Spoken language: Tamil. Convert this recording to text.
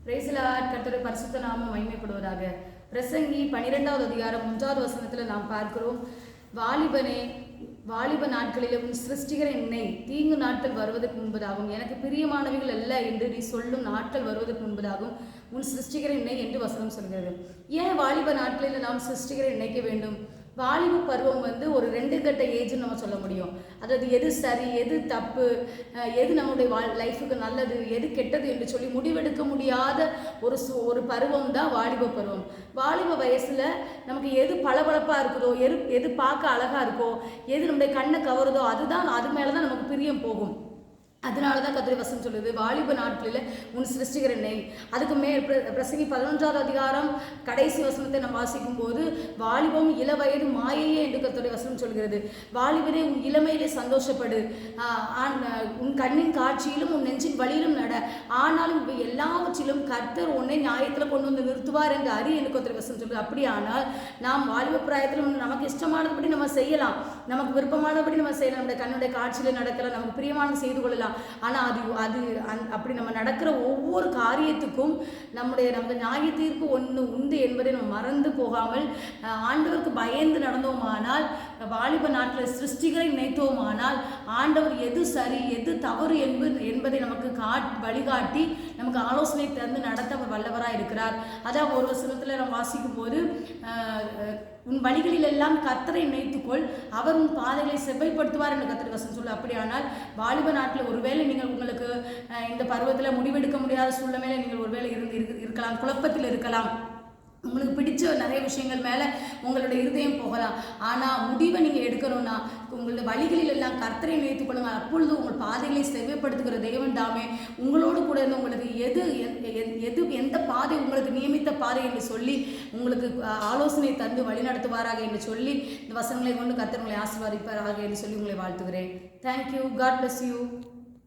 Price Lord. கர்த்தருடைய பரிசுத்த நாமம் மகிமைப்படுவதாக. பிரசங்கி 12வது அதிகாரம் 3வது வசனத்தில் நாம் பார்க்கிறோம், வாலிபனே, வாலிப நாட்களிலே உன் சிருஷ்டிகர் என்னை தீங்கு நாட்கள் வருவதற்கு முன்பதாகும், எனக்கு பிரியமானவைகள் அல்ல என்று நீ சொல்லும் நாட்கள் வருவதற்கு முன்பதாகும் உன் சிருஷ்டிகர் என்னை என்று வசனம் சொல்கிறது. ஏன் வாலிப நாட்களில் நாம் சிருஷ்டிகரை நினைக்க வேண்டும்? வாலிப பருவம் ஒரு 2 கட்ட ஏஜ்னு நம்ம சொல்ல முடியும். அதாவது எது சரி, எது தப்பு, எது நம்முடைய லைஃபுக்கு நல்லது, எது கெட்டது என்று சொல்லி முடிவெடுக்க முடியாத ஒரு பருவம் தான் வாலிப பருவம். வாலிப வயசில் நமக்கு எது பளபளப்பாக இருக்குதோ, எது பார்க்க அழகாக இருக்கோ, எது நம்முடைய கண்ணை கவருதோ அது மேலே தான் நமக்கு பிரியம் போகும். அதனால தான் கர்த்தருடைய வசனம் சொல்லுது, வாலிப நாட்களில் உன் சிருஷ்டிகர் என்னை. அதுக்கு பிரசங்கி 11வது அதிகாரம் கடைசி வசனத்தை நம்ம வாசிக்கும் போது, வாலிபம் இளவயது மாயையே என்று கர்த்தருடைய வசனம் சொல்கிறது. வாலிபனே, உன் இளமையிலே சந்தோஷப்படு, உன் கண்ணின் காட்சியிலும் உன் நெஞ்சின் வழியிலும் நட, ஆனாலும் இவை எல்லாவற்றிலும் கர்த்தர் உன்னை நியாயத்தில் கொண்டு வந்து நிறுத்துவார் என்று அறி என்று கர்த்தருடைய வசனம் சொல்லுது. அப்படியானால் நாம் வாலிப பிராயத்தில் நமக்கு இஷ்டமானபடி நம்ம செய்யலாம், நமக்கு விருப்பமானபடி நம்ம செய்யலாம், நம்முடைய கண்ணுடைய காட்சியில் நடக்கலாம், நமக்கு பிரியமானது செய்து கொள்ளலாம். ஆனால் அப்படி நம்ம நடக்கிற ஒவ்வொரு காரியத்துக்கும் நமக்கு நியாய தீர்ப்பு ஒன்று உண்டு என்பதை நம்ம மறந்து போகாமல் ஆண்டவருக்கு பயந்து நடந்தோமானால், வாலிப நாட்டில் சிருஷ்டிகரை நினைத்தோமானால், ஆண்டவர் எது சரி எது தவறு என்பதை நமக்கு வழிகாட்டி நமக்கு ஆலோசனை தந்து நடத்த அவர் வல்லவராக இருக்கிறார். அதான் ஒரு வசனத்தில் நம்ம வாசிக்கும் போது, உன் வழிகளில் எல்லாம் கர்த்தரை நினைத்துக்கொள், அவர் உன் பாதைகளை செவ்வைப்படுத்துவார் என்று கர்த்தர் வசனம் சொல்லு. அப்படியானால் வாலிப நாட்டில் ஒருவேளை நீங்கள் உங்களுக்கு இந்த பருவத்தில் முடிவெடுக்க முடியாத சூழ்நிலையில் நீங்கள் ஒருவேளை இருக்கலாம், குழப்பத்தில் இருக்கலாம், உங்களுக்கு பிடிச்ச நிறைய விஷயங்கள் மேலே உங்களுடைய இருதயம் போகலாம். ஆனால் முடிவை நீங்கள் எடுக்கணும்னா உங்களுடைய வழிகளில் எல்லாம் கர்த்தரை நினைத்துக் கொள்ளுங்கள். அப்பொழுது உங்கள் பாதைகளை செவ்வைப்படுத்துகிற தெய்வன் தாமே உங்களோடு கூட இருந்து உங்களுக்கு எந்த பாதை உங்களுக்கு நியமித்த பாதை என்று சொல்லி உங்களுக்கு ஆலோசனை தந்து வழிநடத்துவாராக என்று சொல்லி இந்த வசனங்களை கொண்டு கர்த்தர் உங்களை ஆசீர்வதிப்பாராக என்று சொல்லி உங்களை வாழ்த்துகிறேன். தேங்க்யூ. God bless you.